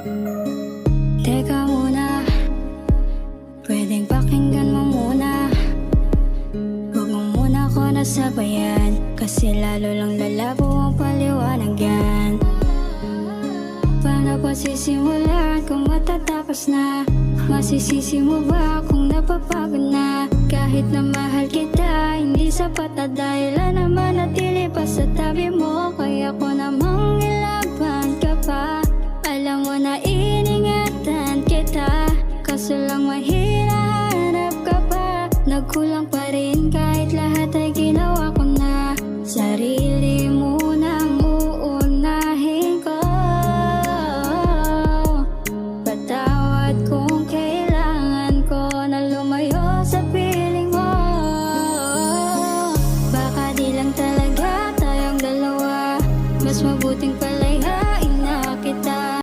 Teka muna, pwedeng pakinggan mo muna. Huwag mo muna ako nasabayan, kasi lalo lang lalabo ang paliwanagan. Paano ba sisimulan kung matatapos na? Masisisi mo ba kung napapagod na? Kahit na mahal kita, hindi sapat na dahilan na manatili pa sa tabi mo. Kaya ko namang